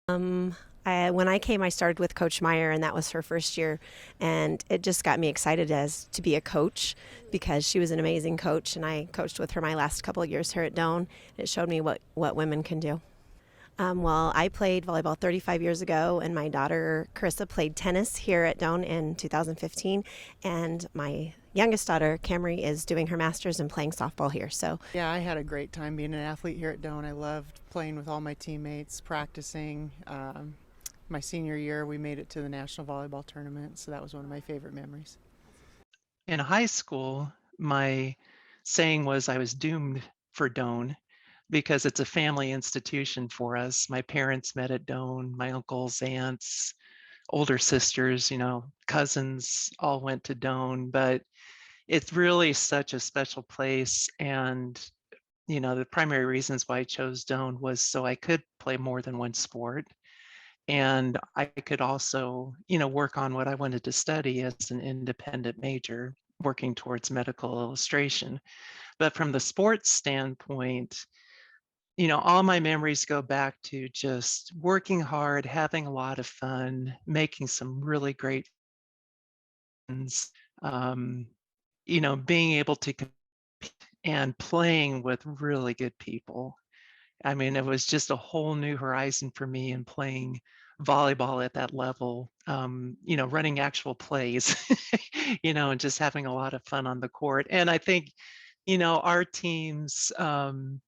Um, when I came, I started with Coach Meyer, and that was her first year, and it just got me excited as to be a coach because she was an amazing coach, and I coached with her my last couple of years here at Doane. It showed me what women can do. Well, I played volleyball 35 years ago, and my daughter Carissa played tennis here at Doane in 2015, and my youngest daughter Camry is doing her master's and playing softball here. So Yeah, I had a great time being an athlete here at Doane. I loved playing with all my teammates, practicing. My senior year, we made it to the National Volleyball Tournament, so that was one of my favorite memories. In high school, my saying was I was doomed for Doane because it's a family institution for us. My parents met at Doane, my uncles, aunts, older sisters, cousins all went to Doane, but it's really such a special place. And, the primary reasons why I chose Doane was so I could play more than one sport. And I could also, work on what I wanted to study as an independent major, working towards medical illustration. But from the sports standpoint, all my memories go back to just working hard, having a lot of fun, making some really great friends, um, being able to compete and playing with really good people. I mean, it was just a whole new horizon for me in playing volleyball at that level, running actual plays, and just having a lot of fun on the court. And I think, our teams, playing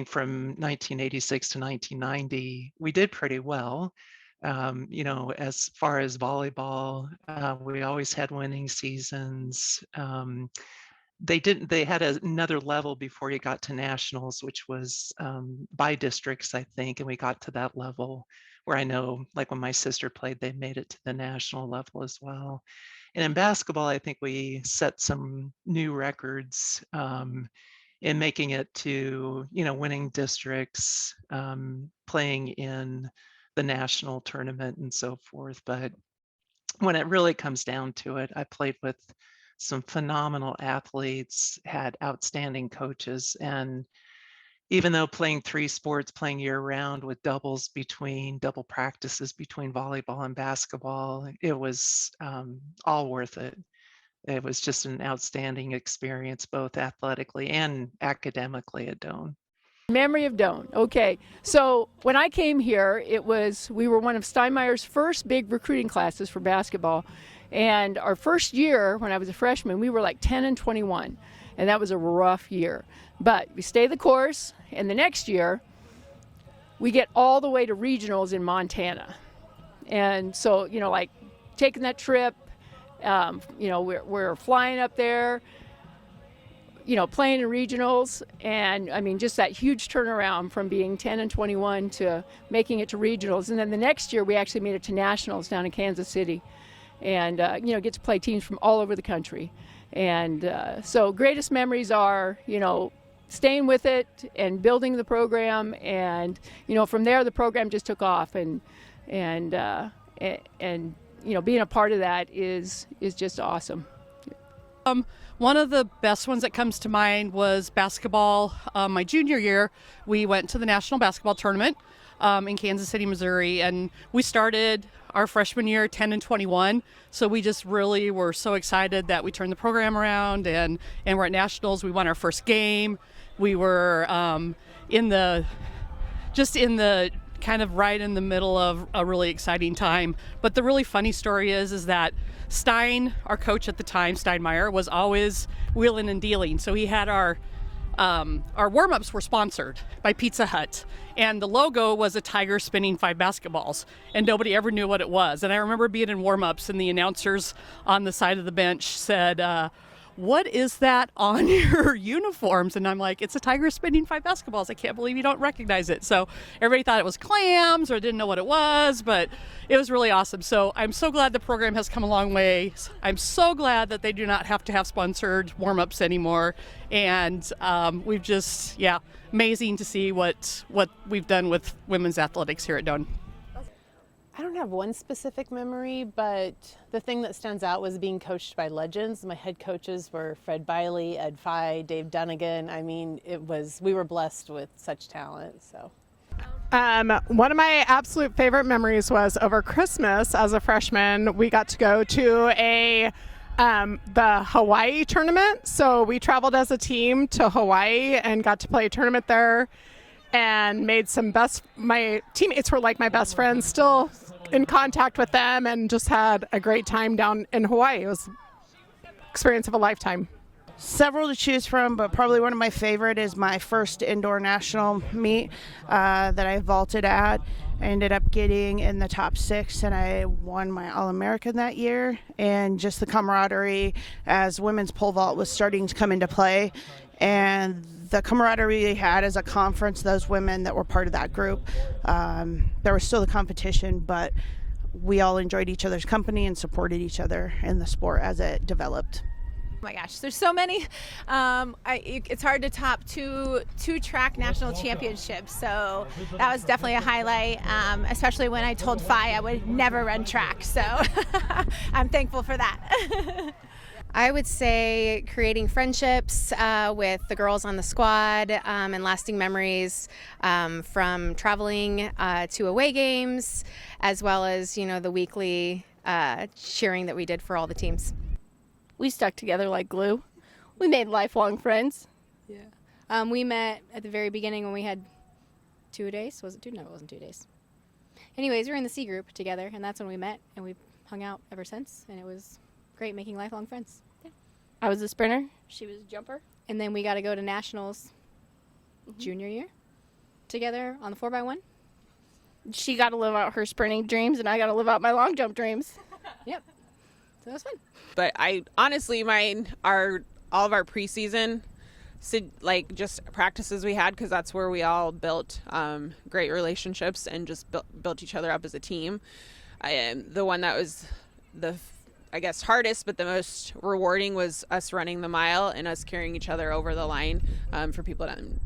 from 1986 to 1990, we did pretty well. As far as volleyball, we always had winning seasons. They had another level before you got to nationals, which was by districts, I think. And we got to that level where I know, like when my sister played, they made it to the national level as well. And in basketball, I think we set some new records in making it to, winning districts, playing in the national tournament and so forth. But when it really comes down to it, I played with some phenomenal athletes, had outstanding coaches. And even though playing three sports, playing year round with double practices between volleyball and basketball, it was all worth it. It was just an outstanding experience, both athletically and academically at Doane. Memory of Doane. Okay, so when I came here, we were one of Steinmeier's first big recruiting classes for basketball, and our first year when I was a freshman, we were like 10 and 21, and that was a rough year. But we stay the course, and the next year, we get all the way to regionals in Montana, and so like taking that trip, we're flying up there. Playing in regionals, and I mean, just that huge turnaround from being 10 and 21 to making it to regionals. And then the next year, we actually made it to nationals down in Kansas City, and get to play teams from all over the country. And so, greatest memories are, staying with it and building the program, and from there, the program just took off, and being a part of that is just awesome. One of the best ones that comes to mind was basketball. My junior year, we went to the National Basketball Tournament in Kansas City, Missouri, and we started our freshman year 10 and 21. So we just really were so excited that we turned the program around, and we're at nationals. We won our first game. We were in the kind of right in the middle of a really exciting time. But the really funny story is that Stein, our coach at the time, Steinmeier, was always wheeling and dealing. So he had our warm-ups were sponsored by Pizza Hut, and the logo was a tiger spinning 5 basketballs, and nobody ever knew what it was. And I remember being in warm-ups, and the announcers on the side of the bench said, "What is that on your uniforms?" And I'm like, "It's a tiger spinning 5 basketballs. I can't believe you don't recognize it." So everybody thought it was clams or didn't know what it was, but it was really awesome. So I'm so glad the program has come a long way. I'm so glad that they do not have to have sponsored warm-ups anymore. And we've just, amazing to see what we've done with women's athletics here at Doane. I don't have one specific memory, but the thing that stands out was being coached by legends. My head coaches were Fred Biley, Ed Fye, Dave Dunnigan. I mean, we were blessed with such talent. So One of my absolute favorite memories was over Christmas as a freshman. We got to go to the Hawaii tournament. So we traveled as a team to Hawaii and got to play a tournament there and made my teammates were like my best friends, still in contact with them, and just had a great time down in Hawaii. It was an experience of a lifetime. Several to choose from, but probably one of my favorite is my first indoor national meet that I vaulted at. I ended up getting in the top 6, and I won my All-American that year. And just the camaraderie as women's pole vault was starting to come into play, and the camaraderie we had as a conference, those women that were part of that group. There was still the competition, but we all enjoyed each other's company and supported each other in the sport as it developed. Oh my gosh, there's so many. It's hard to top two track national championships, so that was definitely a highlight, especially when I told Phi I would never run track, so I'm thankful for that. I would say creating friendships with the girls on the squad and lasting memories from traveling to away games, as well as, the weekly cheering that we did for all the teams. We stuck together like glue. We made lifelong friends. Yeah. We met at the very beginning when we had 2 days. Was it 2? No, it wasn't 2 days. Anyways, we were in the C group together, and that's when we met, and we've hung out ever since, and it was great making lifelong friends. Yeah. I was a sprinter. She was a jumper. And then we got to go to nationals junior year together on the 4x1. She got to live out her sprinting dreams, and I got to live out my long jump dreams. Yep. So that was fun. But I honestly, mine are all of our preseason, just practices we had, because that's where we all built great relationships and just built each other up as a team. The one that was I guess hardest but the most rewarding was us running the mile and us carrying each other over the line for people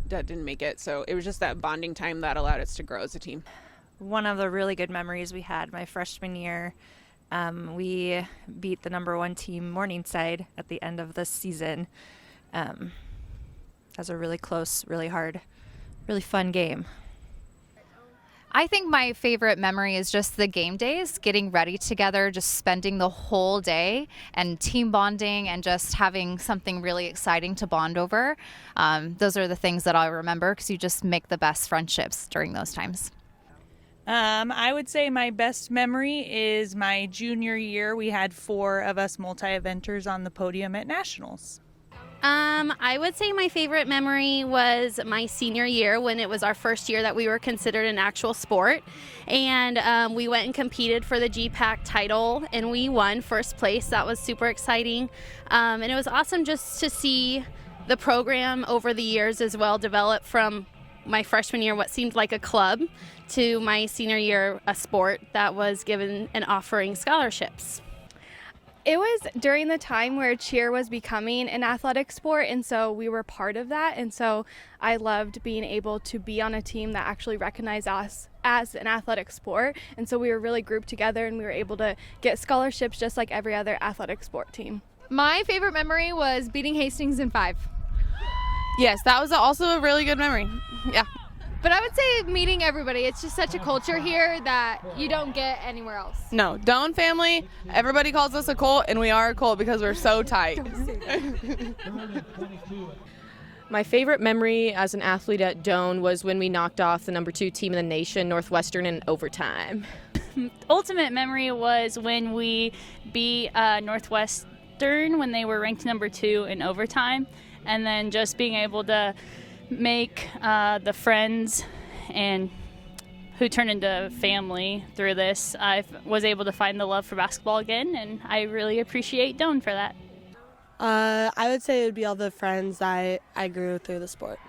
that didn't make it. So it was just that bonding time that allowed us to grow as a team. One of the really good memories we had my freshman year, we beat the #1 team Morningside at the end of the season. As a really close, really hard, really fun game. I think my favorite memory is just the game days, getting ready together, just spending the whole day and team bonding and just having something really exciting to bond over. Those are the things that I'll remember, because you just make the best friendships during those times. I would say my best memory is my junior year. We had 4 of us multi-eventers on the podium at nationals. I would say my favorite memory was my senior year, when it was our first year that we were considered an actual sport. And we went and competed for the GPAC title, and we won first place. That was super exciting. And it was awesome just to see the program over the years as well develop from my freshman year, what seemed like a club, to my senior year, a sport that was given and offering scholarships. It was during the time where cheer was becoming an athletic sport, and so we were part of that, and so I loved being able to be on a team that actually recognized us as an athletic sport, and so we were really grouped together and we were able to get scholarships just like every other athletic sport team. My favorite memory was beating Hastings in 5. Yes, that was also a really good memory. Yeah. But I would say meeting everybody. It's just such a culture here that you don't get anywhere else. No, Doane family, everybody calls us a cult, and we are a cult because we're so tight. My favorite memory as an athlete at Doane was when we knocked off the #2 team in the nation, Northwestern, in overtime. Ultimate memory was when we beat Northwestern when they were ranked #2 in overtime, and then just being able to make the friends and who turned into family through this. I was able to find the love for basketball again, and I really appreciate Doane for that. I would say it would be all the friends I grew through the sport.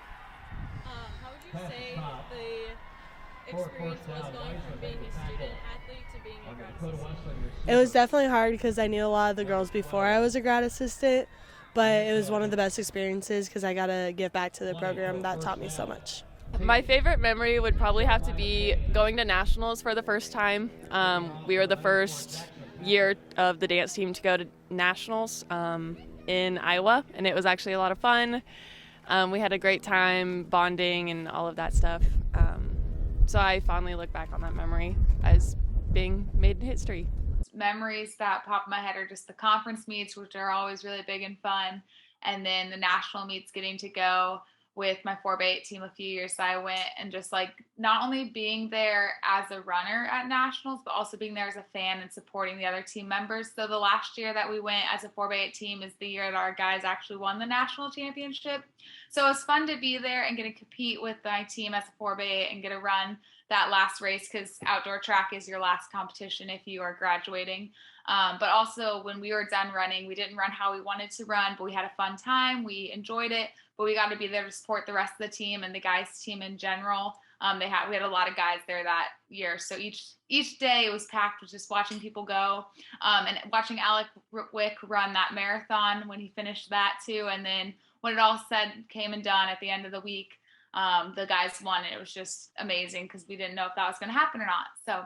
How would you say the experience was going from being a student athlete to being a grad assistant? It was definitely hard because I knew a lot of the girls before I was a grad assistant, but it was one of the best experiences because I got to give back to the program that taught me so much. My favorite memory would probably have to be going to nationals for the first time. We were the first year of the dance team to go to nationals in Iowa, and it was actually a lot of fun. We had a great time bonding and all of that stuff. So I fondly look back on that memory as being made in history. Memories that pop in my head are just the conference meets, which are always really big and fun, and then the national meets, getting to go with my 4x8 team a few years that I went, and just like not only being there as a runner at nationals, but also being there as a fan and supporting the other team members. So the last year that we went as a 4x8 team is the year that our guys actually won the national championship. So it was fun to be there and get to compete with my team as a 4x8 and get to run that last race, because outdoor track is your last competition if you are graduating. But also when we were done running, we didn't run how we wanted to run, but we had a fun time. We enjoyed it, but we got to be there to support the rest of the team and the guys' team in general. We had a lot of guys there that year. So each day it was packed with just watching people go, and watching Alec Wick run that marathon when he finished that too. And then when it all said, came and done at the end of the week, the guys won. It was just amazing because we didn't know if that was going to happen or not. So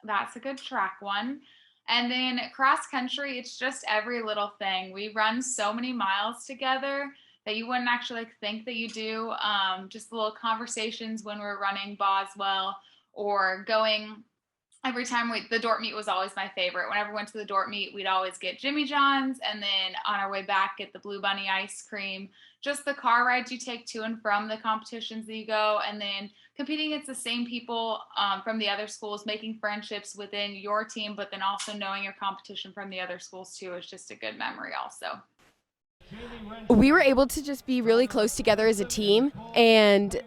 that's a good track one. And then cross country, it's just every little thing. We run so many miles together that you wouldn't actually think that you do. Just little conversations when we're running Boswell or going. Every time the Dort meet was always my favorite. Whenever we went to the Dort meet, we'd always get Jimmy John's, and then on our way back, get the Blue Bunny ice cream. Just the car rides you take to and from the competitions that you go, and then competing against the same people from the other schools, making friendships within your team, but then also knowing your competition from the other schools too is just a good memory also. We were able to just be really close together as a team, and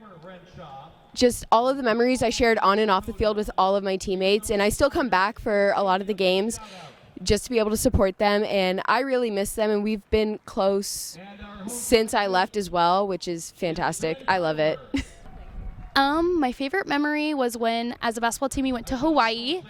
just all of the memories I shared on and off the field with all of my teammates, and I still come back for a lot of the games just to be able to support them, and I really miss them, and we've been close since I left as well, which is fantastic. I love it. My favorite memory was when, as a basketball team, we went to Hawaii,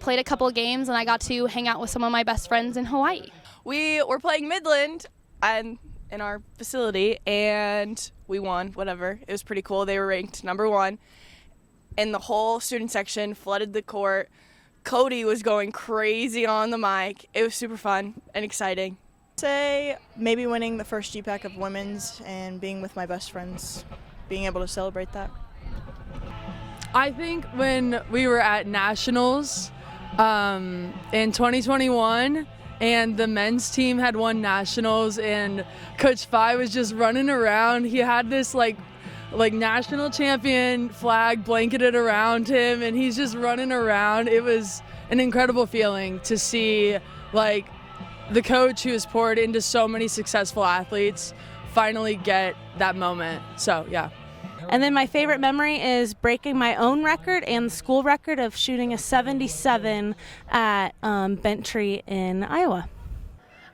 played a couple of games, and I got to hang out with some of my best friends in Hawaii. We were playing Midland in our facility, and we won, whatever. It was pretty cool. They were ranked number 1, and the whole student section flooded the court. Cody was going crazy on the mic. It was super fun and exciting. Say maybe winning the first GPAC of women's and being with my best friends, being able to celebrate that. I think when we were at nationals in 2021, and the men's team had won nationals, and Coach Phi was just running around. He had this like national champion flag blanketed around him, and he's just running around. It was an incredible feeling to see like the coach who has poured into so many successful athletes finally get that moment. So yeah. And then my favorite memory is breaking my own record and the school record of shooting a 77 at Bentry in Iowa.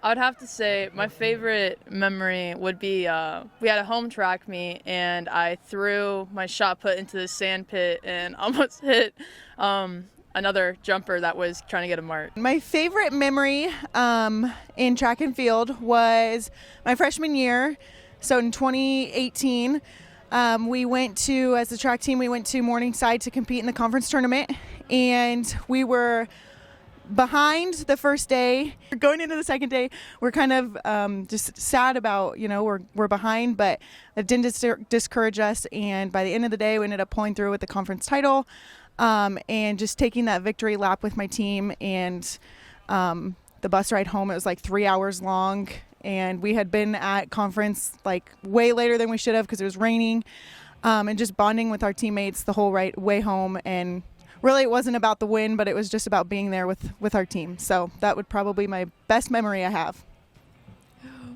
I would have to say my favorite memory would be we had a home track meet, and I threw my shot put into the sand pit and almost hit another jumper that was trying to get a mark. My favorite memory in track and field was my freshman year. So in 2018, we went to, as a track team, we went to Morningside to compete in the conference tournament, and we were behind the first day. Going into the second day, we're kind of just sad about, we're behind, but it didn't discourage us, and by the end of the day, we ended up pulling through with the conference title, and just taking that victory lap with my team, and the bus ride home, it was like 3 hours long. And we had been at conference like way later than we should have because it was raining, and just bonding with our teammates the whole way home. And really it wasn't about the win, but it was just about being there with our team. So that would probably be my best memory I have.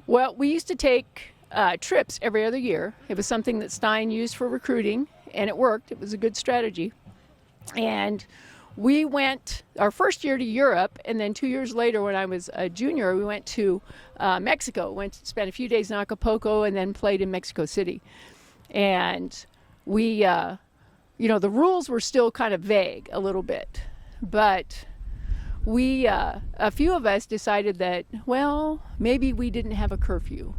Well, we used to take trips every other year. It was something that Stein used for recruiting, and it worked. It was a good strategy. And we went our first year to Europe, and then 2 years later when I was a junior, we went to Mexico. Spent a few days in Acapulco and then played in Mexico City. And we, the rules were still kind of vague a little bit. But we, a few of us decided that, well, maybe we didn't have a curfew.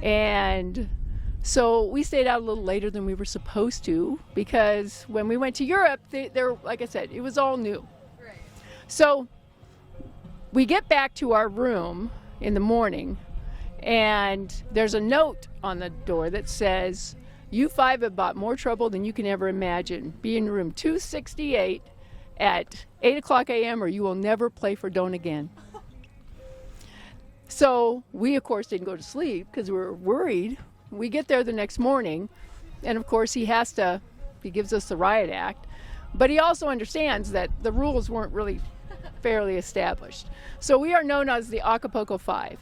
And so we stayed out a little later than we were supposed to, because when we went to Europe, like I said, it was all new. Right. So we get back to our room in the morning, and there's a note on the door that says, You 5 have brought more trouble than you can ever imagine. Be in room 268 at 8 o'clock a.m. or you will never play for Doane again. So we, of course, didn't go to sleep because we were worried. We get there the next morning, and of course he gives us the riot act, but he also understands that the rules weren't really fairly established. So we are known as the Acapulco 5.